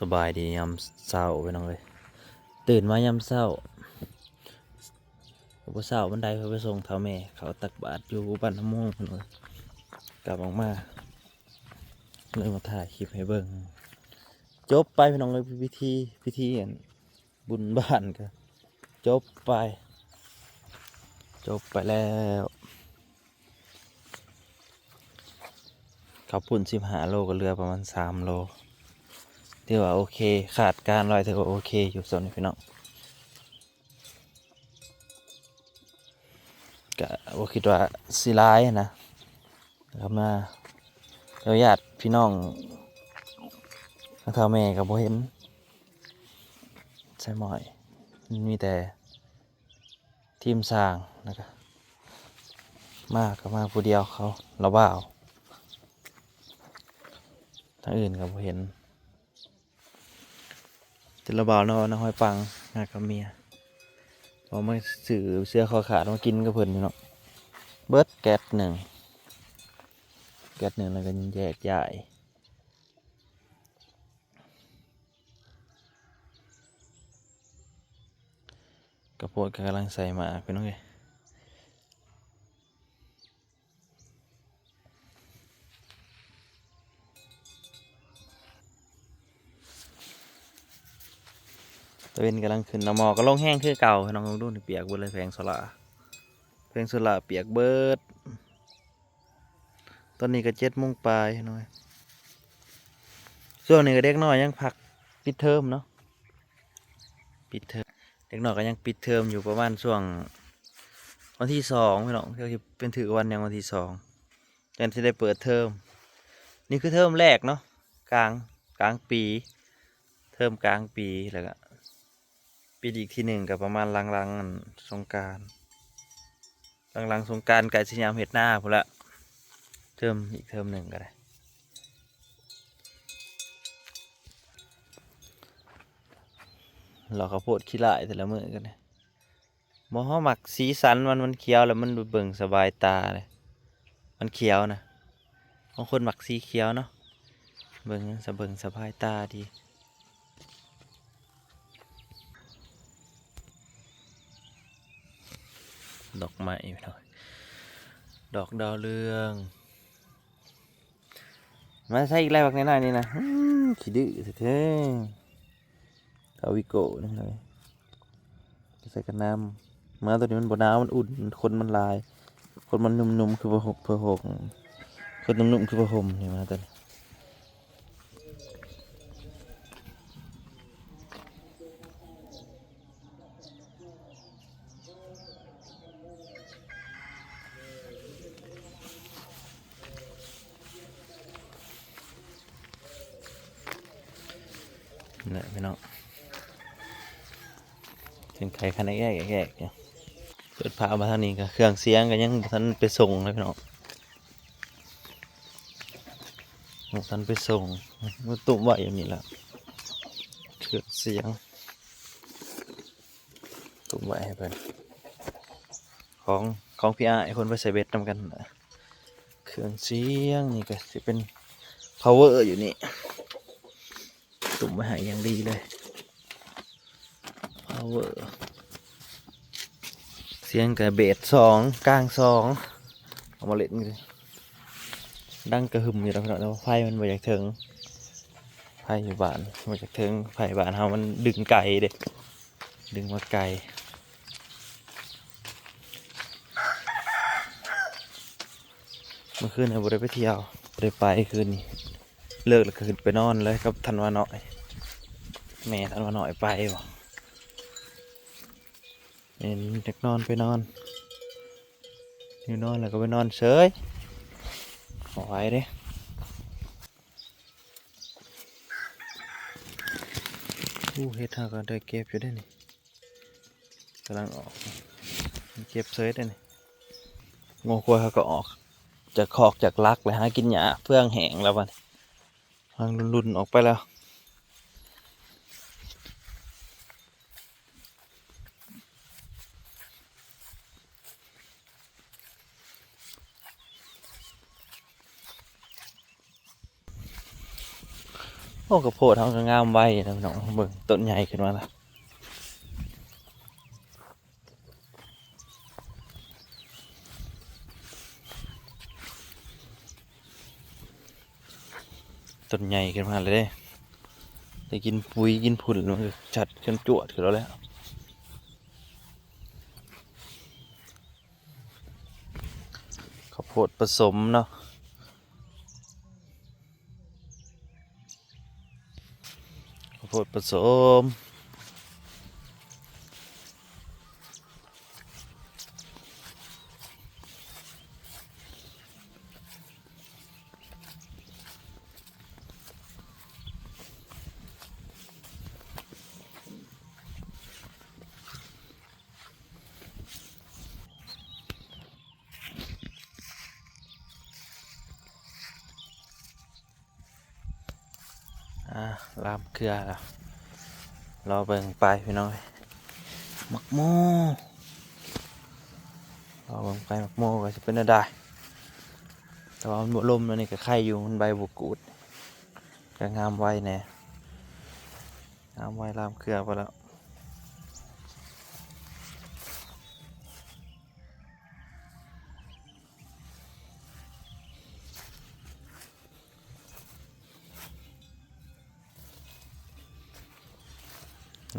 สบายดียามเช้าไปน้องเลยตื่นมายามเช้าพอเช้าบันไดเขาไปส่งเท้าแม่เขาตักบาตรอยู่บ้านน้ำม่วงพนเลยกลับออกมาเลยมาถ่ายคลิปให้เบิ่งจบไปพี่น้องเลยพิธีอันบุญบ้านก็จบแล้วขับปุ่น15 โลก็เรือประมาณ3 โลที่ว่าโอเคขาดการลอยถือว่าโอเคอยู่ส่วนนี้พี่น้องก็บ่คิดว่าสิร้ายนะครับมาเดี๋ยวญาติพี่น้องทางแม่กับบ่เห็นใช่หมอยมีแต่ทีมสร้างนะครับมาก็มาผู้เดียวเขาเราบ้าวทางอื่นกับบ่เห็นแต่เราบ่าวนอนห้อยปังงากับเมียพอมาสื่อเสื้อคอขาดมากินกับเพิ่นเนาะเบิดแก๊สหนึ่งแล้วก็แยกย้ายกระโพดกำลังใส่หมากพี่น้องเอ้ยตะเวนกำลังขึ้นน้ำหมอกก็ลงแห้งคือเก่าพี่น้องดูนี่เปียกหมดเลยแผงโซล่าเปียกเบิดตอนนี้ก็7 โมงปลายหน่อยช่วงนี้ก็เด็กน้อยยังพักปิดเทอมเนาะปิดเทอมเด็กน้อยก็ยังปิดเทอมอยู่ประมาณช่วงวันที่2พี่น้องก็เป็นถือวันยังวันที่2จันจะได้เปิดเทอมนี่คือเทอมแรกเนาะกลางปีเทอมกลางปีแล้วก็ปีอีกที่1กับประมาณลังสงกรานต์ลังสงกรานต์ไก่ชิยามเห็ดหน้าพอละเทอมอีกเทอม1ก็ได้เราข้าวโพดขี้ลายแต่ละมื้อกันเลยมอหมักสีสันมันเขียวแล้วมันดูเบิ่งสบายตาเลยมันเขียวนะบางคนหมักสีเขียวเนาะเบิ่งสบายตาดีดอกไม้หน่อยดอกดาวเรืองมาใส่อีกแล้วบักน้อยๆนี่นะขี้ดื้อเท่ๆเอาวิโก้นี่เลยใส่กันน้ำมาตัวนี้มันบนน้ำมันอุ่นคนมันลายคนมันนุ่มๆคือผ้าห่มคนนุ่มๆคือผ้าห่มนี่มาตัวนี้นี่พี่น้องเป็นไข่คันแยกเปิดผ้ามาทางนี้ก็เครื่องเสียงก็ยังท่านไปส่งเลยพี่น้องท่านไปส่งมันตุ่มไหวอย่างนี้แล้วเครื่องเสียงตุ่มไหวให้เพื่อนของพี่ไอ้คนไปใส่เบ็ดทำกันเครื่องเสียงนี่ก็จะเป็น power อยู่นี่ตุ่มไว้หายอย่างดีเลย power เสียงกับเบส2กลาง2เอามาเล่นกันดังกระหึ่มอยู่แล้วแต่ว่าไฟมันมาจากเทิงไฟอยู่บ้านมาจากเทิงไฟบ้านเฮามันดึงไก่เด็กดึงมาไก่เมื่อคืนเราบ่ได้ไปเที่ยวบ่ได้ไปคืนนี้เลิกแล้วก็ขึ้นไปนอนเลยกับทันวาน้อยแม่ทันวาน้อยไปบ่เห็นเด็กนอนไปนอนอยู่นอนแล้วก็ไปนอนเฉยเอาไว้เด้เฮ็ดหากันได้เก็บอยู่ได้นี่กำลังออกเก็บเฉยได้นี่งูควายเขาก็ออกจากคอกจากลักเลยหากินหญ้าเพื่องแห้งแล้ววันทางรุนออกไปแล้ว อ้กระโพดเขาก็งามไว้นะพี่น้องเบิ่งต้นใหญ่ขึ้นมาละต้นใหญ่ขึ้นมาเลยเด้ได้กินปุ๋ยกินผุ่นมันก็จัดกันจวดขึ้นแล้วแหละข้าวโพดผสมเนาะข้าวโพดผสมลามเกลือละรอเบิ่งไปพี่น้องหมักโม่รอเบิ่งไปหมักโม่ก็จะเป็นอะไรแต่ว่ามันบ่ลมแล้วนี่ก็ไข่อยู่มันใบบกูดก็งามไว้แน่งามไว้ลามเกลือไปแล้ว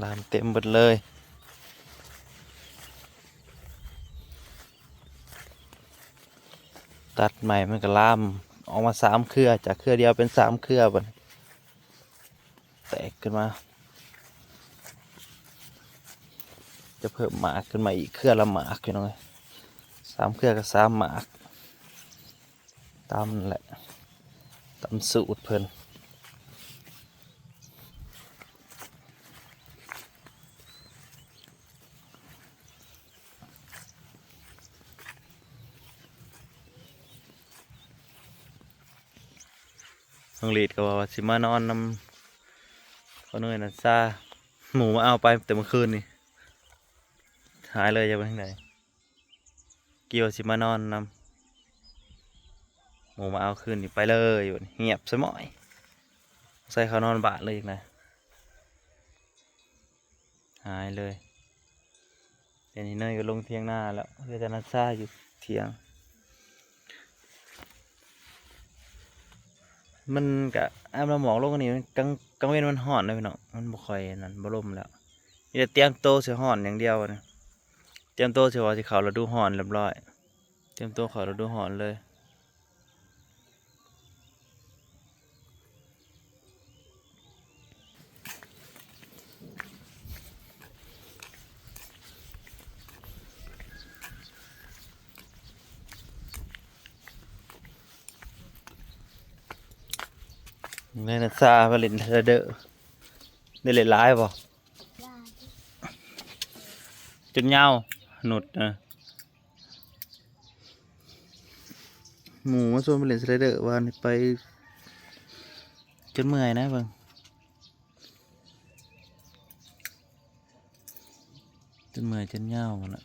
ลามเต็มหมดเลยตัดใหม่มันก็ลามออกมา3 เครือจากเครือเดียวเป็น3 เครือบัดแตกขึ้นมาจะเพิ่มหมากขึ้นมาอีกเครือละหมากพี่น้อง3 เครือกับ3 หมากตามนั่นแหละตามสูตรเพิ่นน้องลีดก็ว่าสิมานอนนำเขาเนยน่ะซาหมูมาเอาไปแต่เมื่อคืนนี่หายเลยจะไปทางไหนเกี่ยวสิมานอนนำหมูมาเอาคืนนี่ไปเลยเงียบสมอยใส่เขานอนบาทเลยอีกนะหายเลยเดี๋ยวนี้เนยก็ลงเทียงหน้าแล้วเพื่อจะนัดซาอยู่เทียงมันกะเราหมองโลกนี้มันกลางเว้นมันห่อนเลยพี่น้องมันบ่ค่อยนั่นบ่ลมแล้วมีแต่เตรียมโตเสียห่อนอย่างเดียวนะเตรียมโตเสียว่าสิเขาฤดูห่อนเรียบร้อยเตรียมโตเขาฤดูห่อนเลยเนยนัดซาไปเล่นเทอเดอร์ได้เล่นร้ายป่ะจนเงาหนุดนะหมูมาชวนไปเล่นสไลเดอร์วันไปจนเมื่อยนะเบิ่งจนเมื่อยจนเงาหมดละ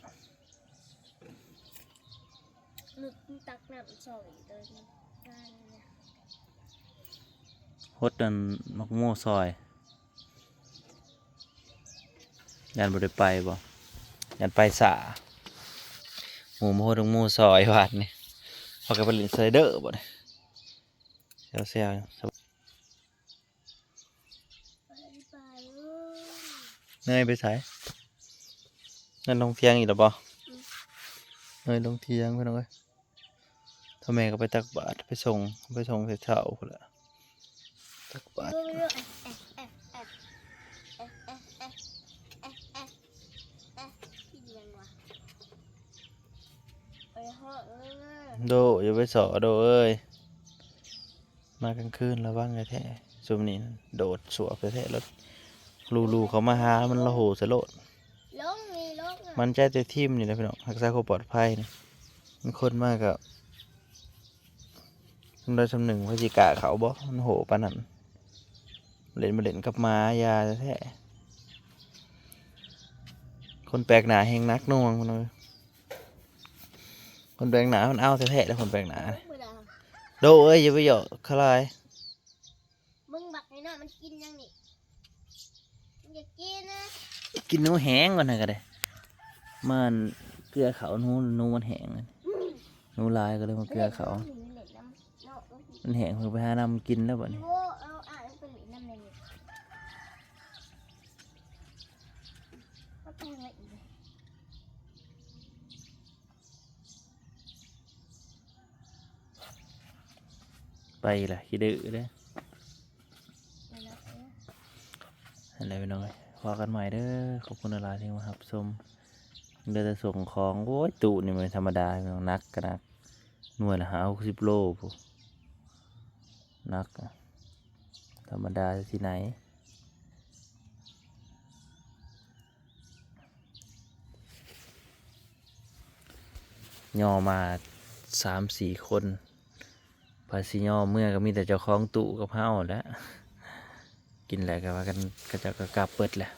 นึกตักน้ำสอยเลยนะฮดนั่นมักโม่ซอยยันบ่ได้ไปบ่ยันไปสาหมูมาฮดงโม่ซอยวันนี่พอกันไปเล่นสไลเดอร์บ่เนี่ยเซลเนยไปใส่เนยลงเทียงอีกหรอบ่เนยลงเทียงไปหน่อยทำไมก็ไปตักบาตรไปส่งเช้าพุ่นละตักบาตรโดอย่าไปสอโดเอ้ยมากลางคืนระวังไอ้แท้ซุมนี้โดดสวบไปแท้รถลูเขามาหามันละโหสะโลดมันใจแต่ทิมนี่แหละพี่น้องรักษาความปลอดภัยนะมันคนมากกับมันได้1พฤศจิกาเขาบ่มันโหปานนั้นเล่นมาเล่นกับหมายาแท้คนแปลกหน้าแหงนักน่วงมันเลยคนแปลกหน้ามันเอาแท้ๆแล้วคนแปลกหน้าโดเอ้ยอย่าไปหยอกเขาลายมึงบัก ไม่น่ามันกินยังนี่มันอยากกินนะ กินหนูแห้งก่อนนะก็ได้มันเกลือเขาหนูมันแห้งเลยหนูลายก็เลยมาเกลือเขา หรือเล็ดน้ำเนาะ มันแห้งเพิ่งไปหาน้ำกินแล้วบัดนี้ โว้เอาอ่านเป็นหรือน้ำในนี่ก็ต้องอะไรอีก ไปล่ะขี้ดื้อเด้อ ไม่นะ อะไรไปหน่อยพอกันใหม่เด้อขอบคุณอะไรที่มารับชมเดี๋ยวจะส่งของโอ้ยตู้นี่มันธรรมดาไม่ต้องนักกันนักหน่วยละ50 โลปุ๊นักอะธรรมดาที่ไหนย่อมา3-4 คนภาษีย่อเมื่อก็มีแต่เจ้าของตู้กับเฮาแหล้วกินแหละก็ว่ากันก็จะก็กลับเปิดแหละ